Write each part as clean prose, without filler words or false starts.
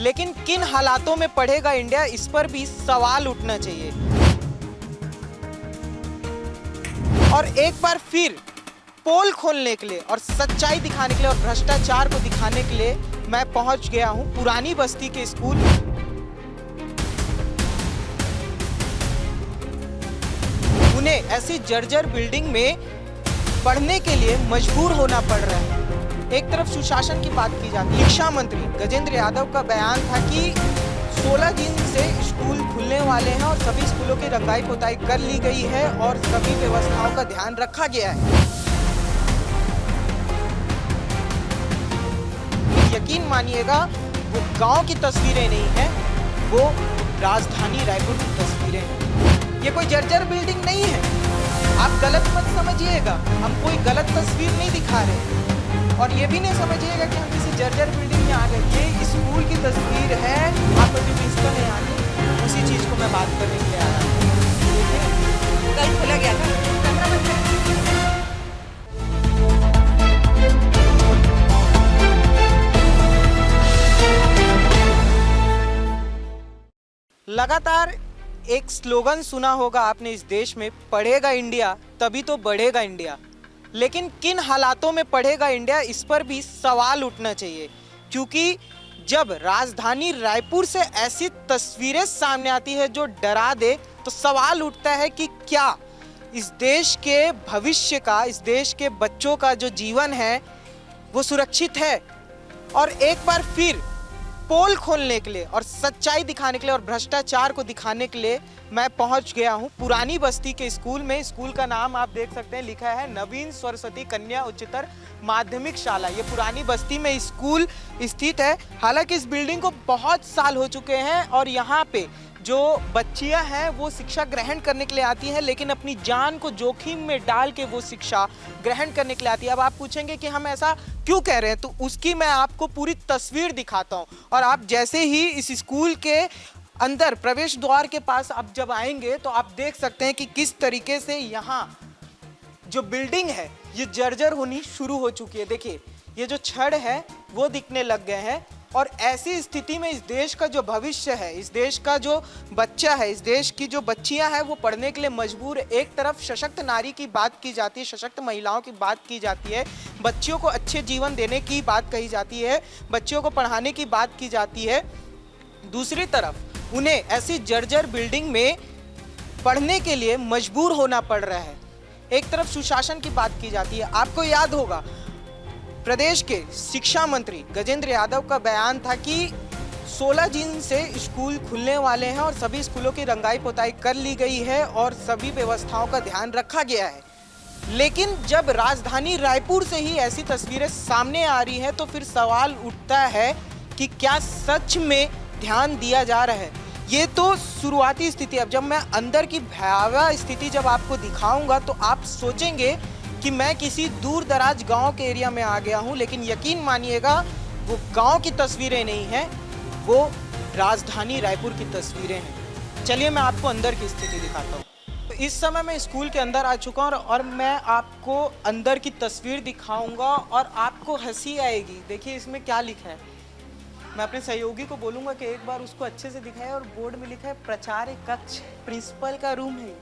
लेकिन किन हालातों में पढ़ेगा इंडिया, इस पर भी सवाल उठना चाहिए। और एक बार फिर पोल खोलने के लिए और सच्चाई दिखाने के लिए और भ्रष्टाचार को दिखाने के लिए मैं पहुंच गया हूं पुरानी बस्ती के स्कूल। उन्हें ऐसी जर्जर बिल्डिंग में पढ़ने के लिए मजबूर होना पड़ रहा है। एक तरफ सुशासन की बात की जाती है, शिक्षा मंत्री गजेंद्र यादव का बयान था कि 16 दिन से स्कूल खुलने वाले हैं और सभी स्कूलों की रंगाई पुताई कर ली गई है और सभी व्यवस्थाओं का ध्यान रखा गया है। यकीन मानिएगा वो गांव की तस्वीरें नहीं हैं, वो राजधानी रायपुर की तस्वीरें हैं। ये कोई जर्जर बिल्डिंग नहीं है, आप गलत मत समझिएगा, हम कोई गलत तस्वीर नहीं दिखा रहे। और ये भी नहीं समझिएगा कि हम किसी जर्जर बिल्डिंग में आ गए। ये स्कूल की तस्वीर है, आपको जो प्रिंसिपल है यानी उसी चीज को मैं बात करने के लिए आया हूँ। कल खोला गया था, कैमरा बंद है। लगातार एक स्लोगन सुना होगा आपने इस देश में, पढ़ेगा इंडिया तभी तो बढ़ेगा इंडिया। लेकिन किन हालातों में पढ़ेगा इंडिया, इस पर भी सवाल उठना चाहिए। क्योंकि जब राजधानी रायपुर से ऐसी तस्वीरें सामने आती है जो डरा दे, तो सवाल उठता है कि क्या इस देश के भविष्य का, इस देश के बच्चों का जो जीवन है वो सुरक्षित है। और एक बार फिर पोल खोलने के लिए और सच्चाई दिखाने के लिए और भ्रष्टाचार को दिखाने के लिए मैं पहुंच गया हूं पुरानी बस्ती के स्कूल में। स्कूल का नाम आप देख सकते हैं, लिखा है नवीन सरस्वती कन्या उच्चतर माध्यमिक शाला। ये पुरानी बस्ती में स्कूल स्थित है। हालांकि इस बिल्डिंग को बहुत साल हो चुके हैं और यहाँ पे जो बच्चियां हैं वो शिक्षा ग्रहण करने के लिए आती हैं, लेकिन अपनी जान को जोखिम में डाल के वो शिक्षा ग्रहण करने के लिए आती है। अब आप पूछेंगे कि हम ऐसा क्यों कह रहे हैं, तो उसकी मैं आपको पूरी तस्वीर दिखाता हूं। और आप जैसे ही इस स्कूल के अंदर प्रवेश द्वार के पास आप जब आएंगे तो आप देख सकते हैं कि किस तरीके से यहाँ जो बिल्डिंग है ये जर्जर होनी शुरू हो चुकी है। देखिए ये जो छड़ है वो दिखने लग गए हैं। और ऐसी स्थिति में इस देश का जो भविष्य है, इस देश का जो बच्चा है, इस देश की जो बच्चियां हैं वो पढ़ने के लिए मजबूर है। एक तरफ सशक्त नारी की बात की जाती है, सशक्त महिलाओं की बात की जाती है, बच्चियों को अच्छे जीवन देने की बात कही जाती है, बच्चियों को पढ़ाने की बात की जाती है। दूसरी तरफ उन्हें ऐसी जर्जर बिल्डिंग में पढ़ने के लिए मजबूर होना पड़ रहा है। एक तरफ सुशासन की बात की जाती है। आपको याद होगा प्रदेश के शिक्षा मंत्री गजेंद्र यादव का बयान था कि 16 दिन से स्कूल खुलने वाले हैं और सभी स्कूलों की रंगाई पुताई कर ली गई है और सभी व्यवस्थाओं का ध्यान रखा गया है। लेकिन जब राजधानी रायपुर से ही ऐसी तस्वीरें सामने आ रही हैं तो फिर सवाल उठता है कि क्या सच में ध्यान दिया जा रहा है। ये तो शुरुआती स्थिति। अब जब मैं अंदर की भयावह स्थिति जब आपको दिखाऊंगा तो आप सोचेंगे कि मैं किसी दूर दराज गांव के एरिया में आ गया हूं। लेकिन यकीन मानिएगा वो गांव की तस्वीरें नहीं हैं, वो राजधानी रायपुर की तस्वीरें हैं। चलिए मैं आपको अंदर की स्थिति दिखाता हूं। तो इस समय मैं स्कूल के अंदर आ चुका हूं और मैं आपको अंदर की तस्वीर दिखाऊंगा और आपको हंसी आएगी। देखिए इसमें क्या लिखा है। मैं अपने सहयोगी को बोलूँगा कि एक बार उसको अच्छे से दिखाए। और बोर्ड में लिखा है प्राचार्य कक्ष, प्रिंसिपल का रूम है,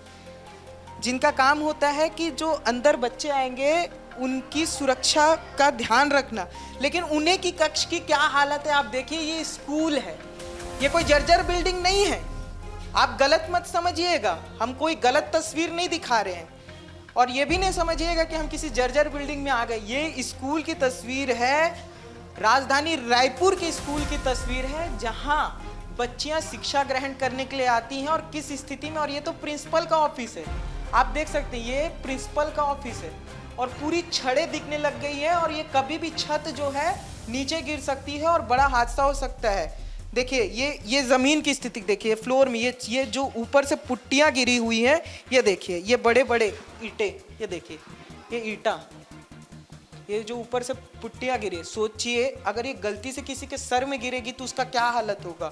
जिनका काम होता है कि जो अंदर बच्चे आएंगे उनकी सुरक्षा का ध्यान रखना। लेकिन उन्हीं की कक्ष की क्या हालत है आप देखिए। ये स्कूल है, ये कोई जर्जर बिल्डिंग नहीं है, आप गलत मत समझिएगा, हम कोई गलत तस्वीर नहीं दिखा रहे हैं। और ये भी नहीं समझिएगा कि हम किसी जर्जर बिल्डिंग में आ गए। ये स्कूल की तस्वीर है, राजधानी रायपुर के स्कूल की तस्वीर है, जहां बच्चियां शिक्षा ग्रहण करने के लिए आती हैं और किस स्थिति में। और ये तो प्रिंसिपल का ऑफिस है, आप देख सकते हैं ये प्रिंसिपल का ऑफिस है और पूरी छड़ें दिखने लग गई है और ये कभी भी छत जो है नीचे गिर सकती है और बड़ा हादसा हो सकता है। देखिए ये ज़मीन की स्थिति देखिए, फ्लोर में ये जो ऊपर से पुट्टियाँ गिरी हुई हैं, ये देखिए ये बड़े बड़े ईंटें, ये देखिए ये ईंटा, ये जो ऊपर से पुट्टियाँ गिरी, सोचिए अगर ये गलती से किसी के सर में गिरेगी तो उसका क्या हालत होगा।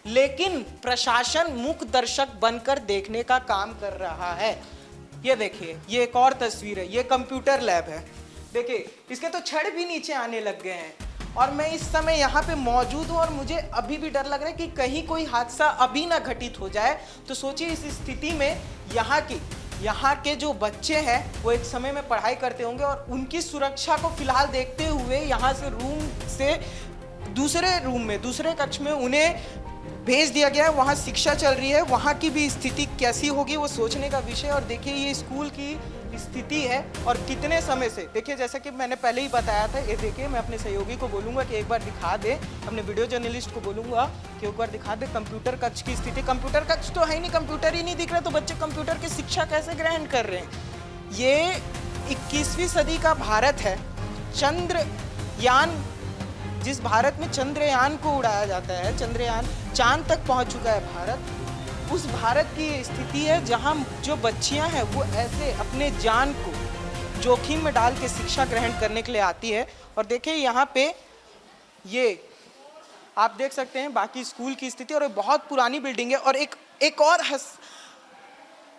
लेकिन प्रशासन मूक दर्शक बनकर देखने का काम कर रहा है। ये देखिए ये एक और तस्वीर है, ये कंप्यूटर लैब है। देखिए इसके तो छड़ भी नीचे आने लग गए हैं और मैं इस समय यहाँ पे मौजूद हूँ और मुझे अभी भी डर लग रहा है कि कहीं कोई हादसा अभी ना घटित हो जाए। तो सोचिए इस स्थिति में यहाँ के जो बच्चे हैं वो एक समय में पढ़ाई करते होंगे और उनकी सुरक्षा को फिलहाल देखते हुए यहाँ से रूम से दूसरे कक्ष में उन्हें भेज दिया गया है। वहाँ शिक्षा चल रही है, वहाँ की भी स्थिति कैसी होगी वो सोचने का विषय। और देखिए ये स्कूल की स्थिति है और कितने समय से, देखिए जैसा कि मैंने पहले ही बताया था, ये देखिए मैं अपने सहयोगी को बोलूँगा कि एक बार दिखा दे, अपने वीडियो जर्नलिस्ट को बोलूँगा कि एक बार दिखा दे कंप्यूटर कक्ष की स्थिति। कंप्यूटर कक्ष तो है ही नहीं, कंप्यूटर ही नहीं दिख रहा, तो बच्चे कंप्यूटर की शिक्षा कैसे ग्रहण कर रहे हैं। ये 21वीं सदी का भारत है। चंद्रयान, जिस भारत में चंद्रयान को उड़ाया जाता है, चंद्रयान चांद तक पहुंच चुका है भारत, उस भारत की स्थिति है जहां जो बच्चियां हैं वो ऐसे अपने जान को जोखिम में डाल के शिक्षा ग्रहण करने के लिए आती है। और देखिए यहाँ पे ये आप देख सकते हैं बाकी स्कूल की स्थिति, और ये बहुत पुरानी बिल्डिंग है। और एक और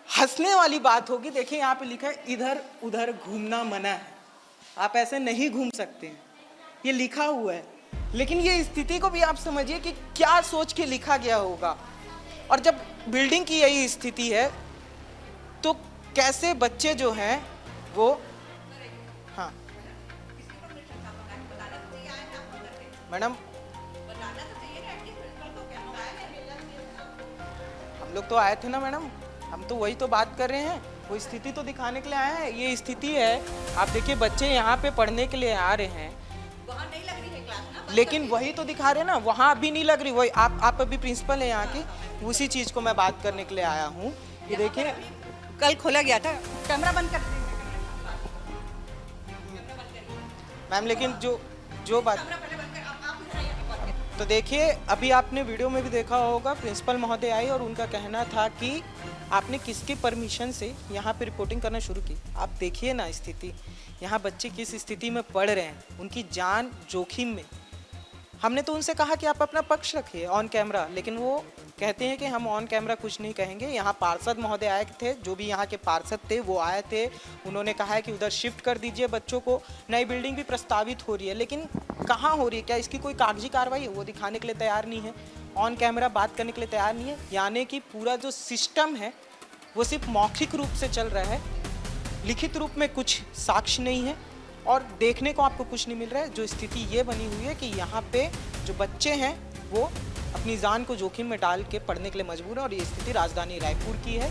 हंसने वाली बात होगी, देखिए यहाँ पे लिखा है इधर उधर घूमना मना है, आप ऐसे नहीं घूम सकते हैं, ये लिखा हुआ है। लेकिन ये स्थिति को भी आप समझिए कि क्या सोच के लिखा गया होगा। और जब बिल्डिंग की यही स्थिति है तो कैसे बच्चे जो हैं वो, हाँ मैडम हम लोग तो आए थे ना मैडम, हम तो वही तो बात कर रहे हैं, वो स्थिति तो दिखाने के लिए आए हैं। ये स्थिति है, आप देखिए बच्चे यहाँ पे पढ़ने के लिए आ रहे हैं, वहाँ नहीं लग रही है क्लास ना, लेकिन वही तो दिखा रहे हैं ना, वहाँ अभी नहीं लग रही। वही आप अभी प्रिंसिपल हैं यहाँ की, उसी चीज़ को मैं बात करने के लिए आया हूँ। ये देखिए कल खोला गया था, कैमरा बंद कर दीजिए। मैम, लेकिन जो बात, कैमरा पहले बंद कर, आप इधर आइए, आप बात करिए। तो देखिए अभी आपने वीडियो में भी देखा होगा, प्रिंसिपल महोदय आई और उनका कहना था कि आपने किसके परमिशन से यहाँ पे रिपोर्टिंग करना शुरू की। आप देखिए ना स्थिति, यहाँ बच्चे किस स्थिति में पढ़ रहे हैं, उनकी जान जोखिम में। हमने तो उनसे कहा कि आप अपना पक्ष रखिए ऑन कैमरा, लेकिन वो कहते हैं कि हम ऑन कैमरा कुछ नहीं कहेंगे। यहाँ पार्षद महोदय आए थे, जो भी यहाँ के पार्षद थे वो आए थे, उन्होंने कहा है कि उधर शिफ्ट कर दीजिए बच्चों को। नई बिल्डिंग भी प्रस्तावित हो रही है, लेकिन कहाँ हो रही है, क्या इसकी कोई कागजी कार्रवाई है, वो दिखाने के लिए तैयार नहीं है, ऑन कैमरा बात करने के लिए तैयार नहीं है। यानी कि पूरा जो सिस्टम है वो सिर्फ मौखिक रूप से चल रहा है, लिखित रूप में कुछ साक्ष्य नहीं है और देखने को आपको कुछ नहीं मिल रहा है। जो स्थिति ये बनी हुई है कि यहाँ पे जो बच्चे हैं वो अपनी जान को जोखिम में डाल के पढ़ने के लिए मजबूर है। और ये स्थिति राजधानी रायपुर की है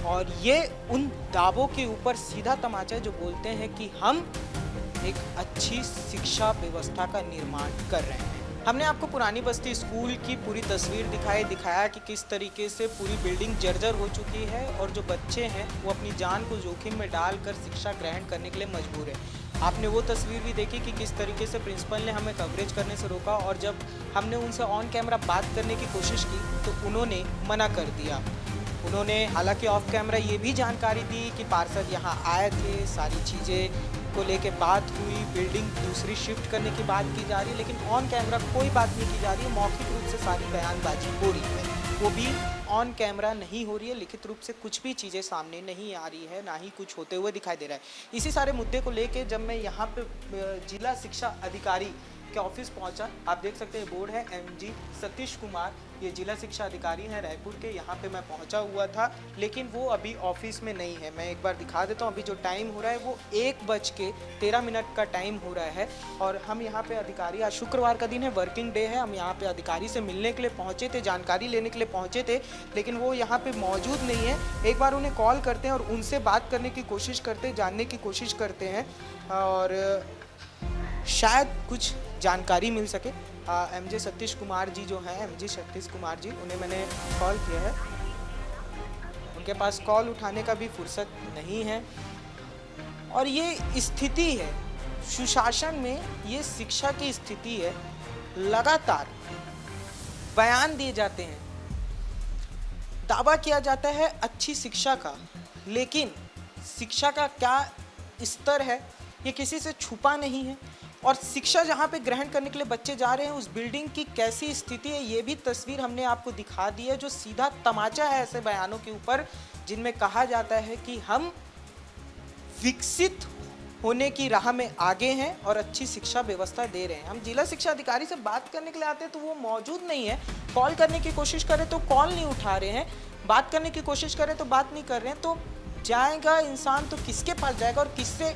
और ये उन दावों के ऊपर सीधा तमाचा है जो बोलते हैं कि हम एक अच्छी शिक्षा व्यवस्था का निर्माण कर रहे हैं। हमने आपको पुरानी बस्ती स्कूल की पूरी तस्वीर दिखाया कि किस तरीके से पूरी बिल्डिंग जर्जर हो चुकी है और जो बच्चे हैं वो अपनी जान को जोखिम में डालकर शिक्षा ग्रहण करने के लिए मजबूर है। आपने वो तस्वीर भी देखी कि किस तरीके से प्रिंसिपल ने हमें कवरेज करने से रोका और जब हमने उनसे ऑन कैमरा बात करने की कोशिश की तो उन्होंने मना कर दिया। उन्होंने हालांकि ऑफ कैमरा ये भी जानकारी दी कि पार्षद यहाँ आए थे, सारी चीज़ें को लेके बात हुई, बिल्डिंग दूसरी शिफ्ट करने की बात की जा रही है, लेकिन ऑन कैमरा कोई बात नहीं की जा रही है। मौखिक रूप से सारी बयानबाजी हो रही है, वो भी ऑन कैमरा नहीं हो रही है। लिखित रूप से कुछ भी चीज़ें सामने नहीं आ रही है, ना ही कुछ होते हुए दिखाई दे रहा है। इसी सारे मुद्दे को लेके जब मैं यहाँ पे जिला शिक्षा अधिकारी के ऑफिस पहुंचा, आप देख सकते हैं बोर्ड है MG सतीश कुमार, ये जिला शिक्षा अधिकारी हैं रायपुर के। यहाँ पे मैं पहुंचा हुआ था, लेकिन वो अभी ऑफिस में नहीं है। मैं एक बार दिखा देता हूँ, अभी जो टाइम हो रहा है वो 1:13 का टाइम हो रहा है और हम यहाँ पे अधिकारी, आज शुक्रवार का दिन है, वर्किंग डे है, हम यहाँ पे अधिकारी से मिलने के लिए पहुँचे थे, जानकारी लेने के लिए पहुँचे थे, लेकिन वो यहाँ पे मौजूद नहीं है। एक बार उन्हें कॉल करते हैं और उनसे बात करने की कोशिश करते हैं, जानने की कोशिश करते हैं और शायद कुछ जानकारी मिल सके। MJ सतीश कुमार जी जो हैं, MG सतीश कुमार जी, उन्हें मैंने कॉल किया है, उनके पास कॉल उठाने का भी फुर्सत नहीं है। और ये स्थिति है सुशासन में, ये शिक्षा की स्थिति है। लगातार बयान दिए जाते हैं, दावा किया जाता है अच्छी शिक्षा का, लेकिन शिक्षा का क्या स्तर है ये किसी से छुपा नहीं है। और शिक्षा जहाँ पे ग्रहण करने के लिए बच्चे जा रहे हैं, उस बिल्डिंग की कैसी स्थिति है ये भी तस्वीर हमने आपको दिखा दी है, जो सीधा तमाचा है ऐसे बयानों के ऊपर जिनमें कहा जाता है कि हम विकसित होने की राह में आगे हैं और अच्छी शिक्षा व्यवस्था दे रहे हैं। हम जिला शिक्षा अधिकारी से बात करने के लिए आते हैं तो वो मौजूद नहीं है, कॉल करने की कोशिश करें तो कॉल नहीं उठा रहे हैं, बात करने की कोशिश करें तो बात नहीं कर रहे हैं। तो जाएगा इंसान तो किसके पास जाएगा और किससे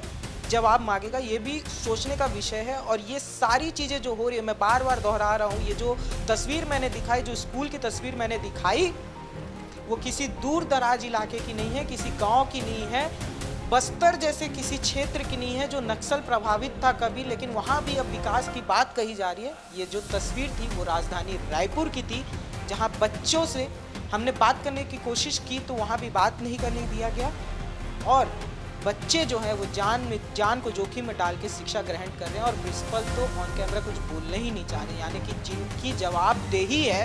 जवाब मांगेगा, ये भी सोचने का विषय है। और ये सारी चीज़ें जो हो रही है, मैं बार बार दोहरा रहा हूँ, ये जो तस्वीर मैंने दिखाई, जो स्कूल की तस्वीर मैंने दिखाई, वो किसी दूर दराज इलाके की नहीं है, किसी गांव की नहीं है, बस्तर जैसे किसी क्षेत्र की नहीं है जो नक्सल प्रभावित था कभी, लेकिन वहाँ भी अब विकास की बात कही जा रही है। ये जो तस्वीर थी वो राजधानी रायपुर की थी, जहाँ बच्चों से हमने बात करने की कोशिश की तो वहाँ भी बात नहीं करने दिया गया, और बच्चे जो हैं वो जान को जोखिम में डाल के शिक्षा ग्रहण कर रहे हैं, और प्रिंसिपल तो ऑन कैमरा कुछ बोलने ही नहीं चाह रहे, यानी कि जिनकी जवाबदेही है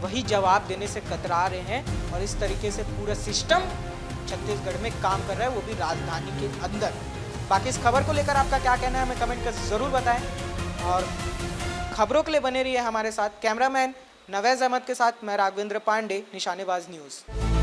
वही जवाब देने से कतरा रहे हैं। और इस तरीके से पूरा सिस्टम छत्तीसगढ़ में काम कर रहा है, वो भी राजधानी के अंदर। बाकी इस खबर को लेकर आपका क्या कहना है हमें कमेंट कर ज़रूर बताएं, और खबरों के लिए बने रहिए हमारे साथ। कैमरामैन नवैज़ अहमद के साथ मैं राघवेंद्र पांडे, निशानेबाज न्यूज़।